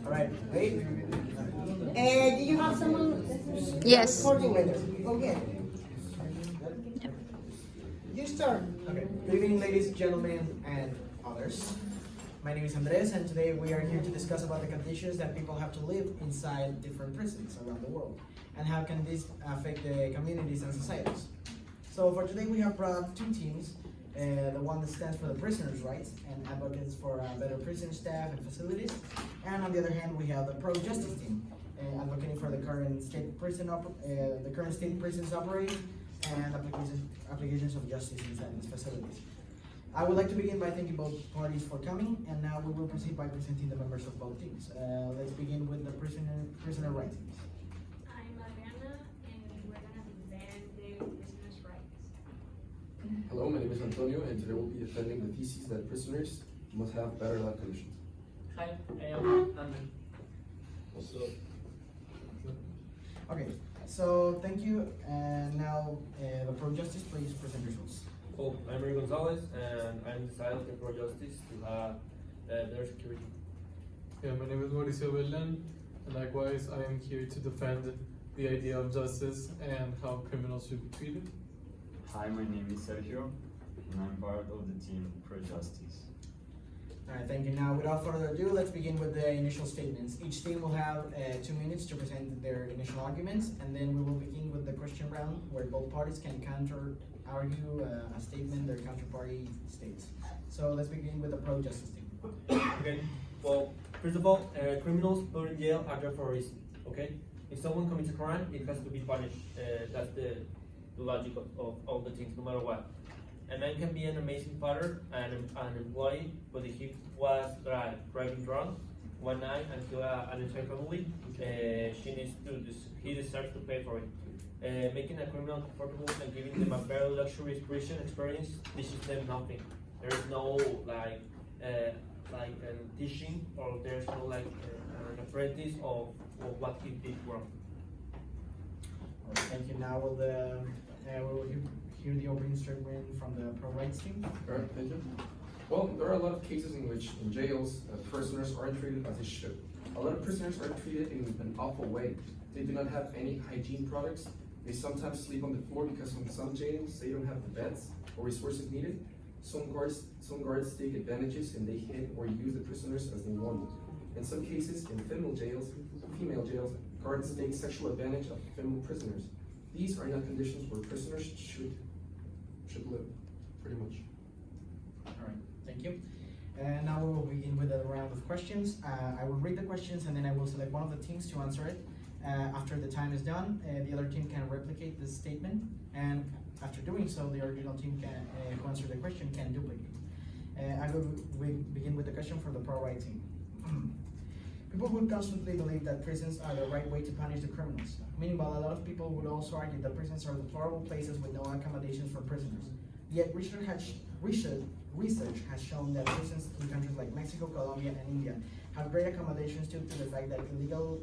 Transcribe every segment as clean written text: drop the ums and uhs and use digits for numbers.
All right, wait. Do you have someone? Yes. Recording with us? Okay. You start. Okay. Good evening, ladies, gentlemen, and others. My name is Andres, and today we are here to discuss about the conditions that people have to live inside different prisons around the world, and how can this affect the communities and societies. So for today, we have brought two teams. The one that stands for the prisoners' rights and advocates for better prison staff and facilities, and on the other hand, we have the pro-justice team, advocating for the current state prisons operating and applications of justice inside these facilities. I would like to begin by thanking both parties for coming, and now we will proceed by presenting the members of both teams. Let's begin with the prisoner rights teams. I'm Adriana, and we're gonna defend the prisoners' rights. Hello, my name is Antonio, and today we'll be defending the thesis that prisoners must have better life conditions. Hi, I am Andrew. What's up? Okay, so thank you, and now the pro-justice, please present yourselves. Oh, I'm Mario Gonzalez, and I'm decided for justice to have better security. Yeah, my name is Mauricio Bellan, and likewise I am here to defend the idea of justice and how criminals should be treated. Hi, my name is Sergio, and I'm part of the team Pro Justice. All right, thank you. Now, without further ado, let's begin with the initial statements. Each team will have 2 minutes to present their initial arguments, and then we will begin with the question round, where both parties can counter-argue a statement their counterparty states. So let's begin with the pro-justice team. Okay, well, first of all, criminals put in jail are there for a reason, okay? If someone commits a crime, it has to be punished. That's the logic of all the things, no matter what. A man can be an amazing father and an employee, but if he was driving drunk one night and killed an entire family, he deserves to pay for it. Making a criminal comfortable and giving them a very luxurious prison experience teaches them nothing. There is no teaching, or there's no an apprentice of what he did wrong. All right, thank you. Now we'll hear the opening statement from the pro-rights team. Alright, thank you. Well, there are a lot of cases in which in jails, prisoners aren't treated as they should. A lot of prisoners are treated in an awful way. They do not have any hygiene products. They sometimes sleep on the floor because in some jails they don't have the beds or resources needed. Some guards take advantages and they hit or use the prisoners as they want. In some cases, in female jails, guards take sexual advantage of female prisoners. These are not conditions where prisoners should live, pretty much. All right, thank you. And now we will begin with a round of questions. I will read the questions and then I will select one of the teams to answer it. After the time is done, the other team can replicate this statement, and after doing so, the original team who answered the question can duplicate. I will begin with the question from the pro-right team. People would constantly believe that prisons are the right way to punish the criminals. Meanwhile, a lot of people would also argue that prisons are deplorable places with no accommodations for prisoners. Yet research has shown that prisons in countries like Mexico, Colombia, and India have great accommodations due to the fact that illegal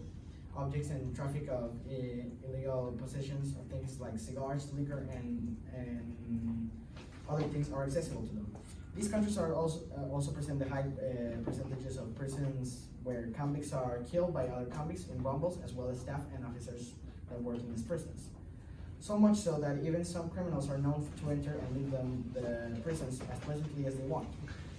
objects and traffic of illegal possessions of things like cigars, liquor, and other things are accessible to them. These countries are also present the high percentages of prisons where convicts are killed by other convicts in rumbles, as well as staff and officers that work in these prisons. So much so that even some criminals are known to enter and leave the prisons as pleasantly as they want.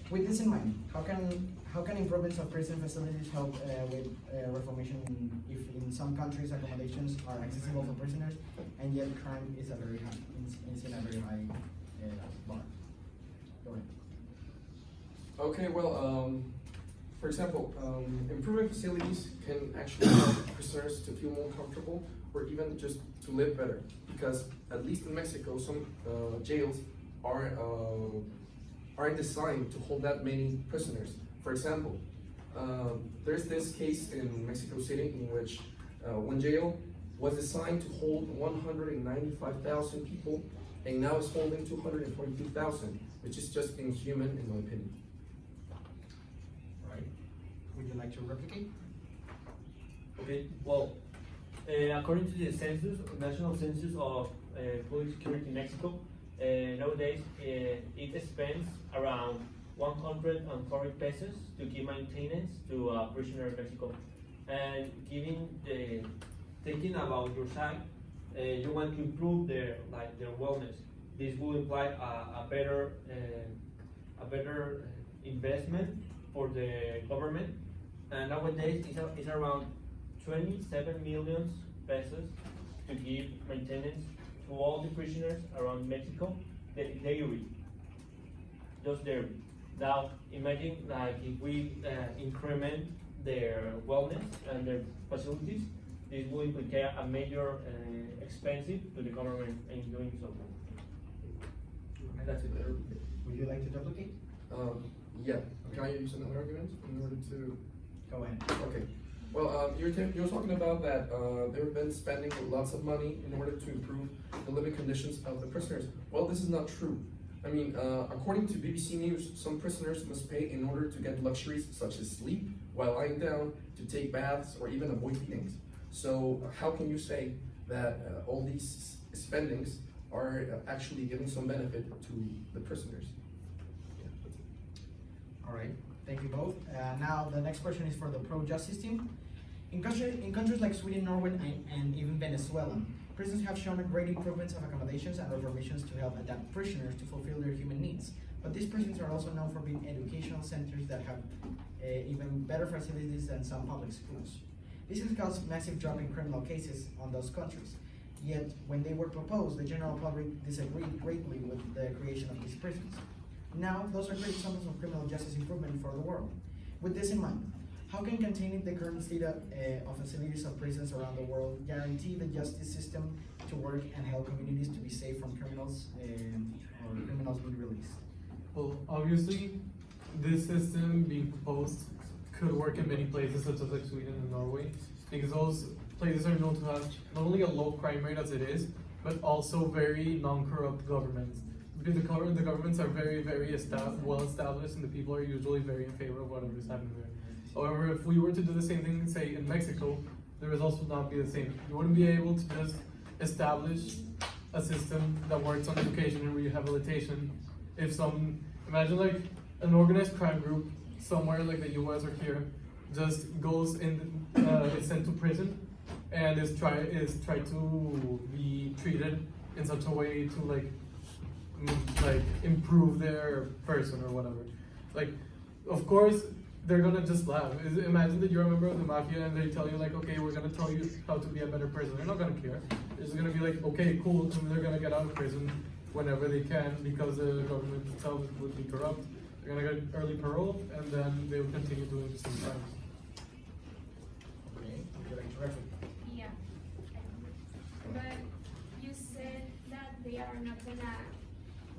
With this in mind, how can improvements of prison facilities help with reformation if in some countries accommodations are accessible for prisoners and yet crime is in a very high bar? Go ahead. Okay, well, for example, improving facilities can actually help prisoners to feel more comfortable or even just to live better. Because at least in Mexico, some jails aren't designed to hold that many prisoners. For example, there's this case in Mexico City in which one jail was designed to hold 195,000 people, and now it's holding 242,000, which is just inhuman in my opinion. Right. Would you like to replicate? Okay, well, according to the national census of public security in Mexico, nowadays it spends around 140 pesos to give maintenance to a prisoner in Mexico. And thinking about your side, you want to improve their wellness. This will imply a better investment for the government. And nowadays it's around 27 million pesos to give maintenance to all the prisoners around Mexico daily, just daily. Now imagine like if we increment their wellness and their facilities, this will implicate a major expensive to the government in doing so. And that's it. Would you like to duplicate? Yeah, can I use another argument in order to? Go ahead. Okay. Well, you're talking about that they've been spending lots of money in order to improve the living conditions of the prisoners. Well, this is not true. I mean, according to BBC News, some prisoners must pay in order to get luxuries such as sleep while lying down, to take baths, or even avoid beatings. So how can you say that all these spendings are actually giving some benefit to the prisoners? Yeah, that's it. All right, thank you both. Now the next question is for the pro-justice team. In countries like Sweden, Norway, and even Venezuela, prisons have shown great improvements of accommodations and reformations to help adapt prisoners to fulfill their human needs. But these prisons are also known for being educational centers that have even better facilities than some public schools. This has caused massive drop in criminal cases on those countries. Yet, when they were proposed, the general public disagreed greatly with the creation of these prisons. Now, those are great examples of criminal justice improvement for the world. With this in mind, how can containing the current state of facilities of prisons around the world guarantee the justice system to work and help communities to be safe from criminals or criminals being released? Well, obviously, this system being proposed could work in many places such as like Sweden and Norway, because those places are known to have not only a low crime rate as it is, but also very non-corrupt governments. Because the governments are very, very well established, and the people are usually very in favor of whatever is happening there. However, if we were to do the same thing, say in Mexico, the results would not be the same. You wouldn't be able to just establish a system that works on education and rehabilitation. Imagine like an organized crime group somewhere like the US or here, just goes in, is sent to prison, and is try to be treated in such a way to like improve their person or whatever. Like, of course, they're gonna just laugh. Imagine that you're a member of the mafia and they tell you like, okay, we're gonna tell you how to be a better person. They're not gonna care. They're just gonna be like, okay, cool, and they're gonna get out of prison whenever they can because the government itself would be corrupt. They're gonna get early parole and then they will continue doing the same crimes. Okay, would you like to replicate? Yeah. But you said that they are not gonna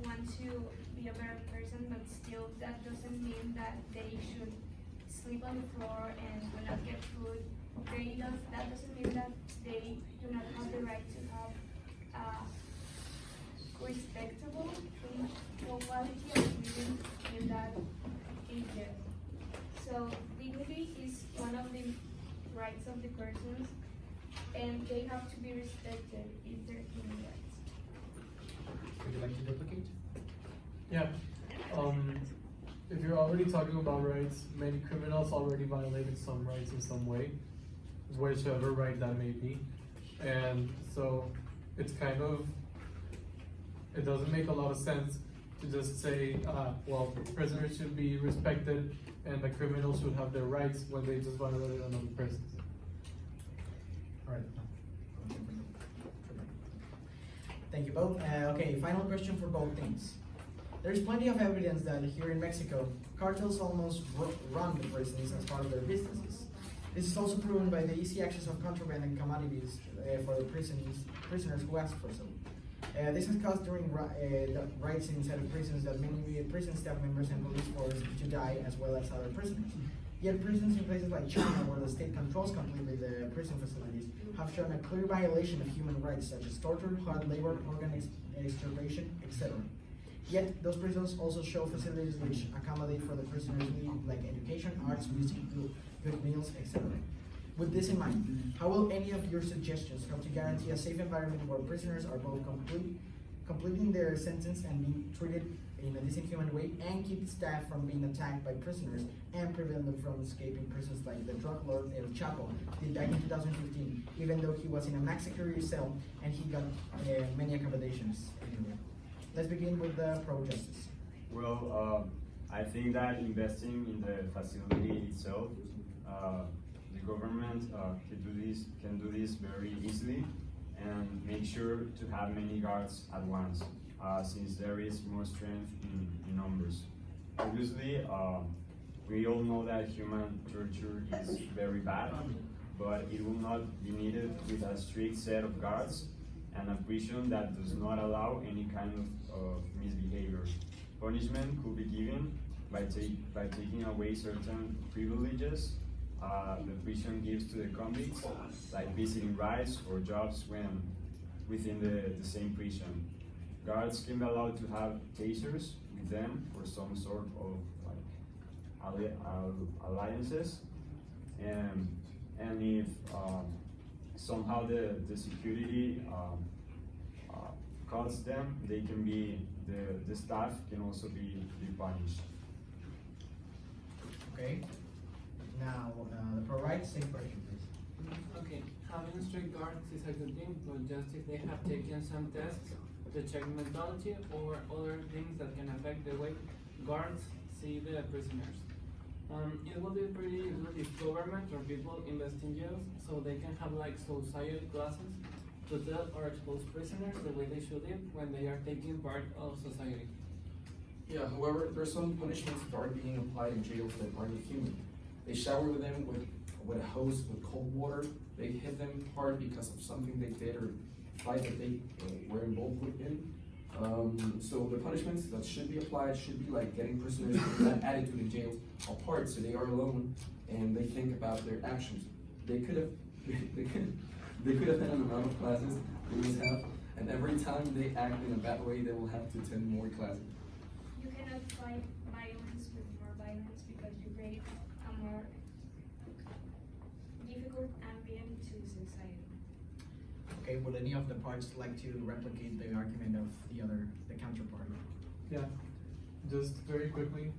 want to be a better person, but still that doesn't mean that they should sleep on the floor and do not get food. That doesn't mean that they do not have the right to have respectable quality of living in that area. So dignity is one of the rights of the persons, and they have to be respected if they're human rights. Would you like to duplicate? Yeah. If you're already talking about rights, many criminals already violated some rights in some way, whichever right that may be. And so it's kind of, it doesn't make a lot of sense to just say, well, prisoners should be respected and the criminals should have their rights when they just violated another person. All right. Thank you both. Okay, final question for both teams. There's plenty of evidence that here in Mexico, cartels almost run the prisons as part of their businesses. This is also proven by the easy access of contraband and commodities for the prisoners who ask for some. This has caused during riots inside of prisons that many prison staff members and police force to die, as well as other prisoners. Yet prisons in places like China, where the state controls completely the prison facilities, have shown a clear violation of human rights, such as torture, hard labor, organ extirpation, etc. Yet, those prisons also show facilities which accommodate for the prisoners' needs, like education, arts, music, good meals, etc. With this in mind, how will any of your suggestions help to guarantee a safe environment where prisoners are both complete completing their sentence and being treated in a decent human way, and keep staff from being attacked by prisoners and prevent them from escaping prisons like the drug lord El Chapo did back in 2015, even though he was in a max security cell and he got many accommodations anyway. Let's begin with the pro-justice. Well, I think that investing in the facility itself, the government can do this very easily and make sure to have many guards at once, since there is more strength in numbers. Obviously, we all know that human torture is very bad, but it will not be needed with a strict set of guards and a prison that does not allow any kind of misbehavior. Punishment could be given by taking away certain privileges the prison gives to the convicts, like visiting rights or jobs when within the same prison. Guards can be allowed to have tasers with them for some sort of like alliances, and if somehow the security cuts them, they can be the staff can also be punished. Okay. Now, the pro-rights, same question, please. Okay, having strict guards is a good thing, but just if they have taken some tests to check mentality or other things that can affect the way guards see the prisoners. It will be pretty good if government or people invest in jails so they can have like society classes to tell or expose prisoners the way they should live when they are taking part of society. Yeah, however, there are some punishments that are being applied in jails that aren't human. They shower with them with a hose with cold water. They hit them hard because of something they did or fight that they were involved in. So the punishments that should be applied should be like getting prisoners with that attitude in jails apart, so they are alone and they think about their actions. They could have had an amount of classes they must have, and every time they act in a bad way, they will have to attend more classes. You cannot fight violence with more violence because you create a more difficult ambient to society. Okay, would any of the parts like to replicate the argument of the counterpart? Yeah, just very quickly,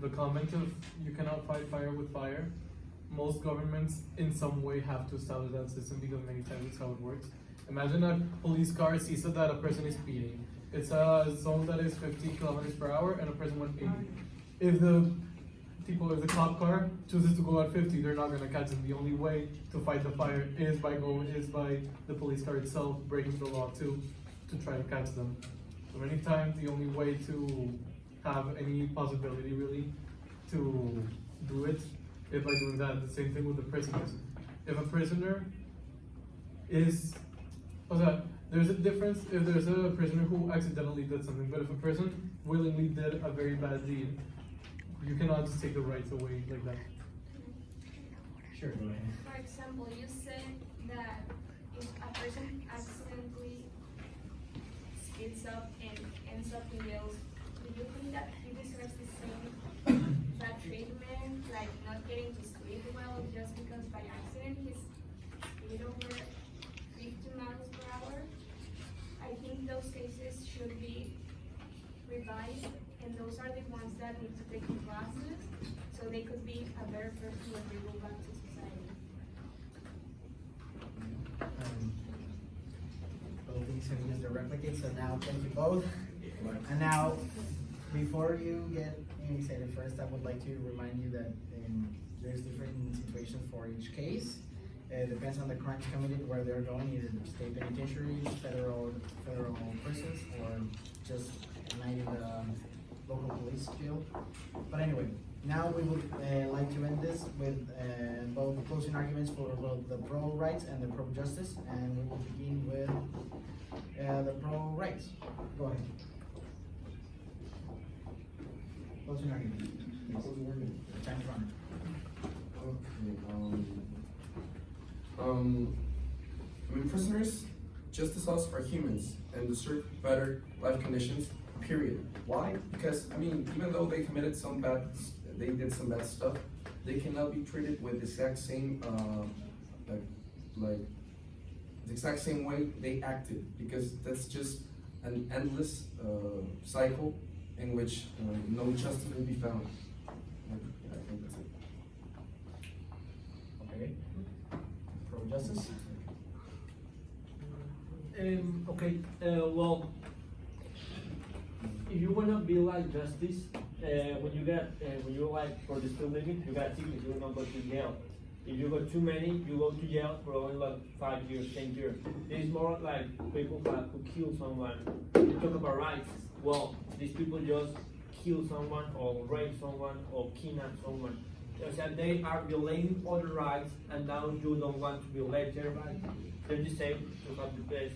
the comment of you cannot fight fire with fire. Most governments in some way have to establish that system because many times it's how it works. Imagine a police car sees that a person is speeding. It's a zone that is 50 kilometers per hour and a person went 80. If the cop car chooses to go at 50, they're not gonna catch them. The only way to fight the fire is by the police car itself breaking the law to try to catch them. So many times the only way to have any possibility really to do it is by doing that. The same thing with the prisoners. If a prisoner is, there's a difference if there's a prisoner who accidentally did something, but if a person willingly did a very bad deed, you cannot just take the rights away like that. Sure, go ahead. For example, you said that if a person accidentally speeds up and ends up in jail, do you think that he deserves the same bad treatment, like not getting to sleep well just because by accident he's speed over 50 miles per hour? I think those cases should be revised, and those are the ones that need to take classes so they could be a better person when they go back to society. Both things have used the replicate, so now thank you both. And now, before you get excited first, I would like to remind you that there's different situations for each case. It depends on the crimes committed, where they're going, either state penitentiaries, federal prisons, or just night in the local police jail. But anyway, now we would like to end this with both closing arguments for both the pro-rights and the pro-justice, and we will begin with the pro-rights. Go ahead. Closing argument. The time's running. I mean, prisoners, just as us, are humans and deserve better life conditions, period. Why? Because, I mean, even though they committed they did some bad stuff, they cannot be treated with the exact same, like the exact same way they acted, because that's just an endless cycle in which no justice will be found. I think that's it. Okay. Pro justice. Okay, well, if you wanna be like justice, when you like for the still living, you got tickets, you will not go to jail. If you got too many, you go to jail for only like 5 years, 10 years. It's more like people who kill someone. You talk about rights. Well, these people just kill someone or rape someone or kidnap someone. So they are violating other rights, and now you don't want to violate their rights. They're just saying to have the best.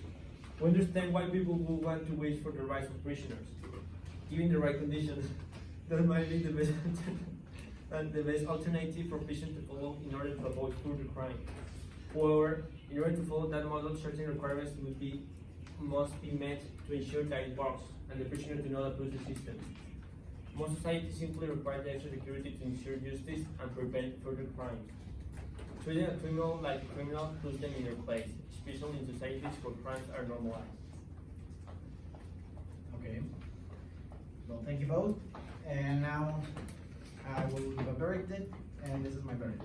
We understand why people will want to wait for the rights of prisoners. Given the right conditions, that might be the best and the best alternative for prisoners to follow in order to avoid further crime. However, in order to follow that model, certain requirements must be met to ensure that it works and the prisoner do not abuse the system. Most societies simply require the extra security to ensure justice and prevent further crimes. Treating a criminal like a criminal puts them in their place, especially in societies where crimes are normalized. Okay. Well, thank you both. And now I will give a verdict, and this is my verdict.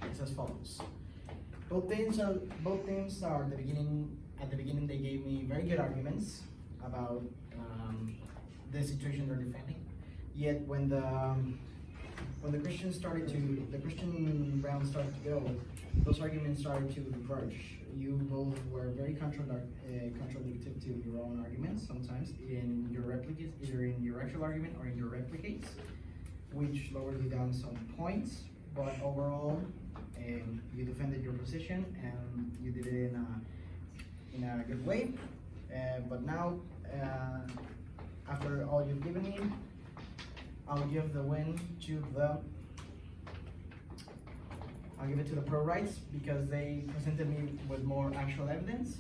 It's as follows. Both teams are at the beginning. At the beginning, they gave me very good arguments about the situation they're defending. Yet when the Christian round started to go, those arguments started to diverge. You both were very contradictory to your own arguments sometimes in your replicates, either in your actual argument or in your replicates, which lowered you down some points. But overall, you defended your position and you did it in a good way. But now, after all you've given me, I'll give the win to I'll give it to the pro rights because they presented me with more actual evidence,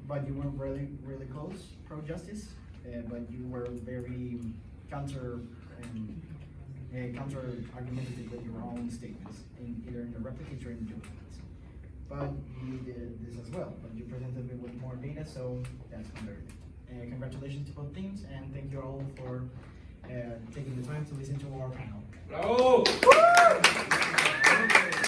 but you weren't really close, pro justice, but you were very counter argumentative with your own statements, either in the replicates or in the judgments. But you did this as well, but you presented me with more data, so that's converted. Congratulations to both teams, and thank you all for taking the time to listen to our panel. Bravo!